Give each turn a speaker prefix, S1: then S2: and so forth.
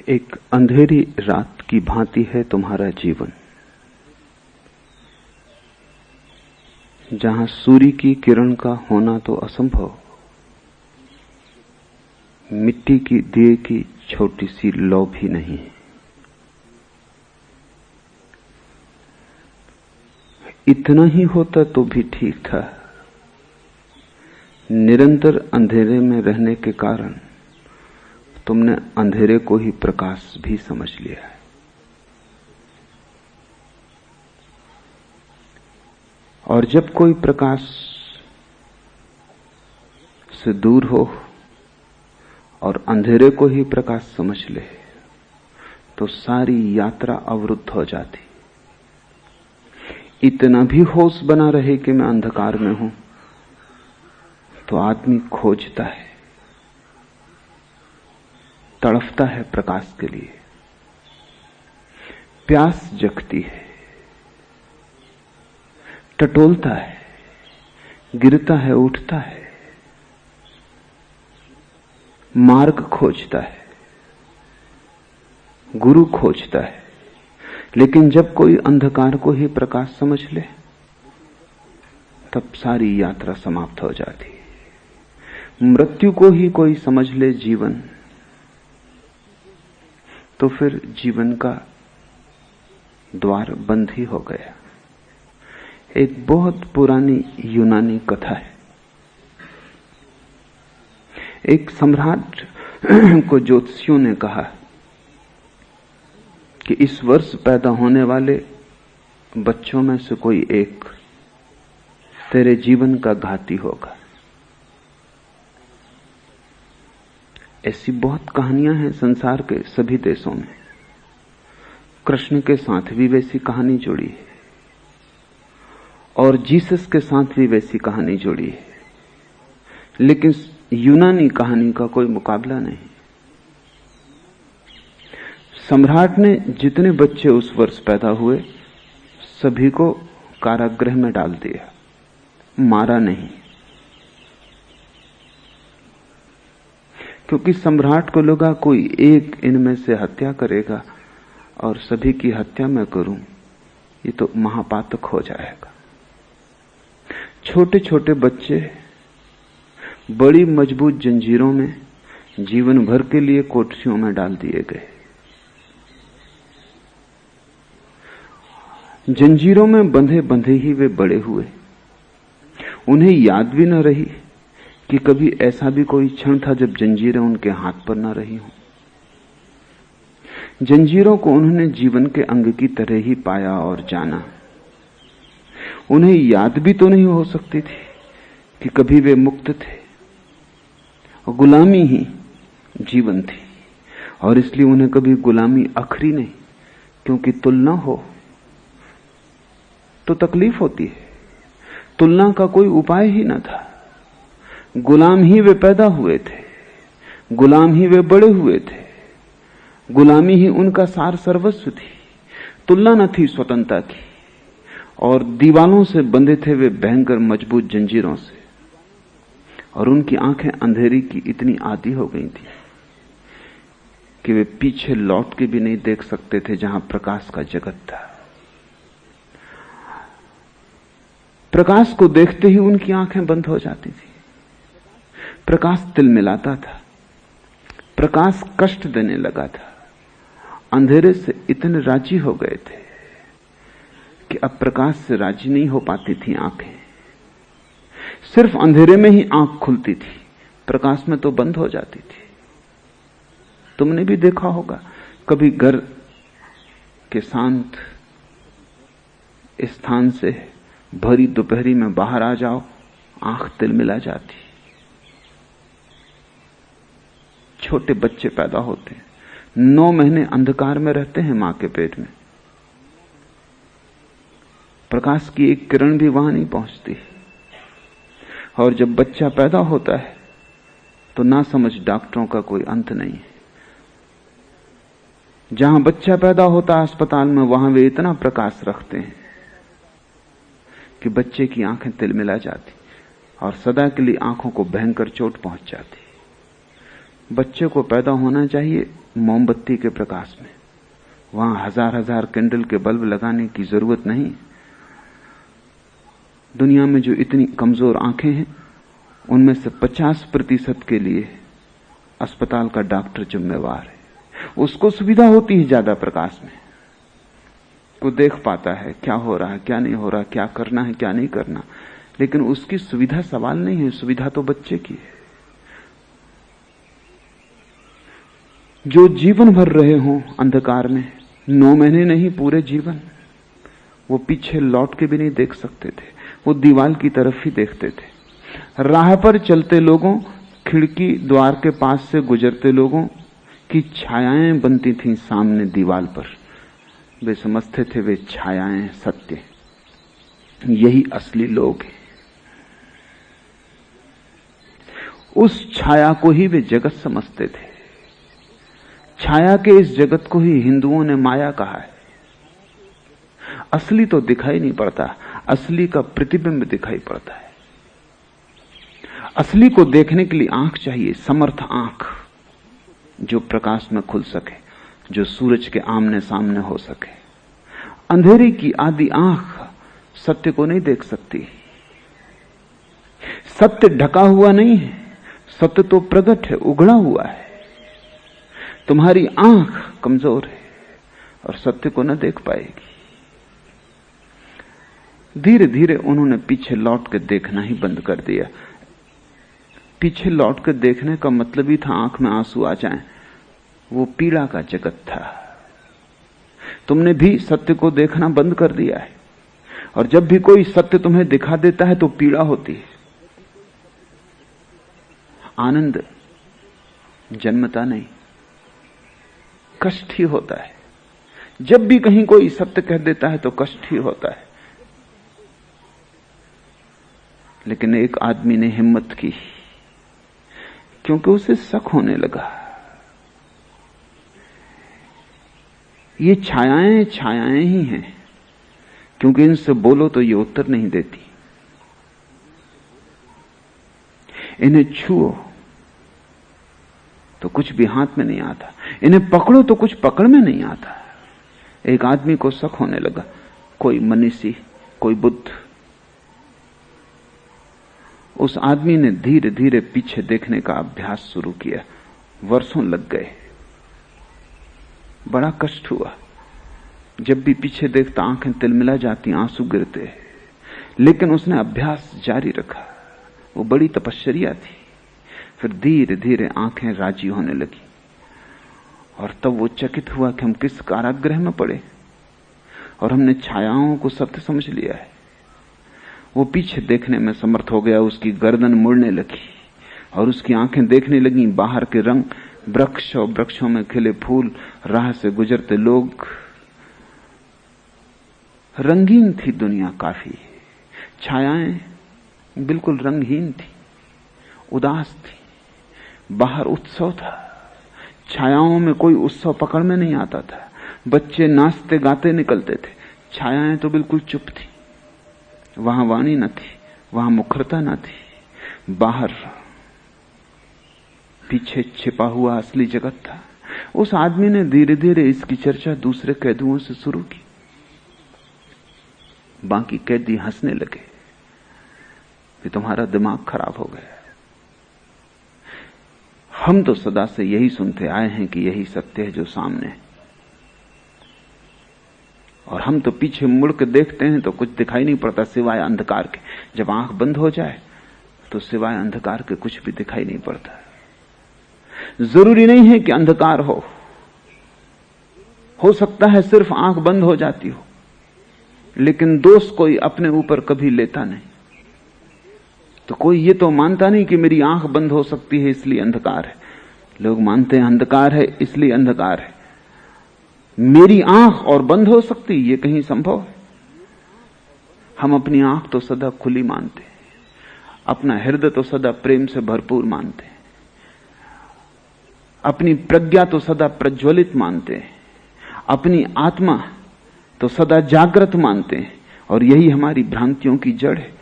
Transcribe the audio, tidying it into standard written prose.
S1: एक अंधेरी रात की भांति है तुम्हारा जीवन, जहां सूर्य की किरण का होना तो असंभव, मिट्टी की दिए की छोटी सी लौ भी नहीं है। इतना ही होता तो भी ठीक था। निरंतर अंधेरे में रहने के कारण तुमने अंधेरे को ही प्रकाश भी समझ लिया है। और जब कोई प्रकाश से दूर हो और अंधेरे को ही प्रकाश समझ ले तो सारी यात्रा अवरुद्ध हो जाती। इतना भी होश बना रहे कि मैं अंधकार में हूं तो आदमी खोजता है, तड़फता है प्रकाश के लिए, प्यास जगती है, टटोलता है, गिरता है, उठता है, मार्ग खोजता है, गुरु खोजता है। लेकिन जब कोई अंधकार को ही प्रकाश समझ ले तब सारी यात्रा समाप्त हो जाती है। मृत्यु को ही कोई समझ ले जीवन, तो फिर जीवन का द्वार बंद ही हो गया। एक बहुत पुरानी यूनानी कथा है। एक सम्राट को ज्योतिषियों ने कहा कि इस वर्ष पैदा होने वाले बच्चों में से कोई एक तेरे जीवन का घाती होगा। ऐसी बहुत कहानियां हैं संसार के सभी देशों में। कृष्ण के साथ भी वैसी कहानी जुड़ी है और जीसस के साथ भी वैसी कहानी जुड़ी है, लेकिन यूनानी कहानी का कोई मुकाबला नहीं। सम्राट ने जितने बच्चे उस वर्ष पैदा हुए सभी को कारागृह में डाल दिया, मारा नहीं, क्योंकि सम्राट को लगा कोई एक इनमें से हत्या करेगा और सभी की हत्या मैं करूं, ये तो महापातक हो जाएगा। छोटे छोटे बच्चे बड़ी मजबूत जंजीरों में जीवन भर के लिए कोठरियों में डाल दिए गए। जंजीरों में बंधे बंधे ही वे बड़े हुए। उन्हें याद भी न रही कि कभी ऐसा भी कोई क्षण था जब जंजीरें उनके हाथ पर न रही हों। जंजीरों को उन्होंने जीवन के अंग की तरह ही पाया और जाना। उन्हें याद भी तो नहीं हो सकती थी कि कभी वे मुक्त थे। गुलामी ही जीवन थी और इसलिए उन्हें कभी गुलामी अखरी नहीं, क्योंकि तुलना हो तो तकलीफ होती है। तुलना का कोई उपाय ही न था। गुलाम ही वे पैदा हुए थे, गुलाम ही वे बड़े हुए थे, गुलामी ही उनका सार सर्वस्व थी। तुलना न थी स्वतंत्रता की, और दीवालों से बंधे थे वे भयंकर मजबूत जंजीरों से, और उनकी आंखें अंधेरी की इतनी आदी हो गई थी कि वे पीछे लौट के भी नहीं देख सकते थे जहां प्रकाश का जगत था। प्रकाश को देखते ही उनकी आंखें बंद हो जाती थी। प्रकाश तिलमिलाता था, प्रकाश कष्ट देने लगा था। अंधेरे से इतने राजी हो गए थे कि अब प्रकाश से राजी नहीं हो पाती थी आंखें। सिर्फ अंधेरे में ही आंख खुलती थी, प्रकाश में तो बंद हो जाती थी। तुमने भी देखा होगा, कभी घर के शांत स्थान से भरी दोपहरी में बाहर आ जाओ, आंख तिलमिला जाती। छोटे बच्चे पैदा होते हैं, 9 महीने अंधकार में रहते हैं मां के पेट में। प्रकाश की एक किरण भी वहां नहीं पहुंचती। और जब बच्चा पैदा होता है तो ना समझ डॉक्टरों का कोई अंत नहीं है। जहां बच्चा पैदा होता है अस्पताल में, वहां वे इतना प्रकाश रखते हैं कि बच्चे की आंखें तिलमिला जाती और सदा के लिए आंखों को भयंकर चोट पहुंच जाती। बच्चे को पैदा होना चाहिए मोमबत्ती के प्रकाश में। वहां हजार हजार कैंडल के बल्ब लगाने की जरूरत नहीं। दुनिया में जो इतनी कमजोर आंखें हैं, उनमें से 50% के लिए अस्पताल का डॉक्टर जिम्मेवार है। उसको सुविधा होती है ज्यादा प्रकाश में, वो देख पाता है क्या हो रहा है, क्या नहीं हो रहा, क्या करना है, क्या नहीं करना। लेकिन उसकी सुविधा सवाल नहीं है, सुविधा तो बच्चे की है। जो जीवन भर रहे हों अंधकार में, 9 महीने नहीं पूरे जीवन, वो पीछे लौट के भी नहीं देख सकते थे, वो दीवार की तरफ ही देखते थे। राह पर चलते लोगों, खिड़की द्वार के पास से गुजरते लोगों की छायाएं बनती थीं सामने दीवार पर। वे समझते थे वे छायाएं सत्य, यही असली लोग हैं। उस छाया को ही वे जगत समझते थे। छाया के इस जगत को ही हिंदुओं ने माया कहा है। असली तो दिखाई नहीं पड़ता, असली का प्रतिबिंब दिखाई पड़ता है। असली को देखने के लिए आंख चाहिए, समर्थ आंख, जो प्रकाश में खुल सके, जो सूरज के आमने सामने हो सके। अंधेरे की आदि आंख सत्य को नहीं देख सकती। सत्य ढका हुआ नहीं है, सत्य तो प्रकट है, उघड़ा हुआ है। तुम्हारी आंख कमजोर है और सत्य को न देख पाएगी। धीरे धीरे उन्होंने पीछे लौट के देखना ही बंद कर दिया। पीछे लौट के देखने का मतलब ही था आंख में आंसू आ जाएं। वो पीड़ा का जगत था। तुमने भी सत्य को देखना बंद कर दिया है, और जब भी कोई सत्य तुम्हें दिखा देता है तो पीड़ा होती है। आनंद जन्मता नहीं, कष्ट ही होता है। जब भी कहीं कोई सत्य कह देता है तो कष्ट ही होता है। लेकिन एक आदमी ने हिम्मत की, क्योंकि उसे शक होने लगा। ये छायाएं छायाएं ही हैं, क्योंकि इनसे बोलो तो ये उत्तर नहीं देती। इन्हें छुओ तो कुछ भी हाथ में नहीं आता, इन्हें पकड़ो तो कुछ पकड़ में नहीं आता। एक आदमी को शक होने लगा, कोई मनीषी, कोई बुद्ध। उस आदमी ने धीरे धीरे पीछे देखने का अभ्यास शुरू किया। वर्षों लग गए, बड़ा कष्ट हुआ। जब भी पीछे देखता आंखें तिलमिला जाती, आंसू गिरते, लेकिन उसने अभ्यास जारी रखा। वो बड़ी तपश्चर्या थी। फिर धीरे धीरे आंखें राजी होने लगी, और तब वो चकित हुआ कि हम किस कारागृह में पड़े और हमने छायाओं को सत्य समझ लिया है। वो पीछे देखने में समर्थ हो गया। उसकी गर्दन मुड़ने लगी और उसकी आंखें देखने लगी बाहर के रंग, वृक्ष और वृक्षों में खिले फूल, राह से गुजरते लोग। रंगीन थी दुनिया काफी। छायाएं बिल्कुल रंगहीन थी, उदास थी। बाहर उत्सव था, छायाओं में कोई उत्सव पकड़ में नहीं आता था। बच्चे नाचते गाते निकलते थे, छायाएं तो बिल्कुल चुप थी। वहां वाणी न थी, वहां मुखरता न थी। बाहर पीछे छिपा हुआ असली जगत था। उस आदमी ने धीरे धीरे इसकी चर्चा दूसरे कैदियों से शुरू की। बाकी कैदी हंसने लगे कि तुम्हारा दिमाग खराब हो गया। हम तो सदा से यही सुनते आए हैं कि यही सत्य है जो सामने है, और हम तो पीछे मुड़ के देखते हैं तो कुछ दिखाई नहीं पड़ता सिवाय अंधकार के। जब आंख बंद हो जाए तो सिवाय अंधकार के कुछ भी दिखाई नहीं पड़ता। जरूरी नहीं है कि अंधकार हो सकता है सिर्फ आंख बंद हो जाती हो, लेकिन दोष कोई अपने ऊपर कभी लेता नहीं। तो कोई ये तो मानता नहीं कि मेरी आंख बंद हो सकती है इसलिए अंधकार है। लोग मानते हैं अंधकार है इसलिए अंधकार है। मेरी आंख और बंद हो सकती, ये कहीं संभव है? हम अपनी आंख तो सदा खुली मानते हैं, अपना हृदय तो सदा प्रेम से भरपूर मानते हैं, अपनी प्रज्ञा तो सदा प्रज्वलित मानते हैं, अपनी आत्मा तो सदा जागृत मानते हैं। और यही हमारी भ्रांतियों की जड़ है।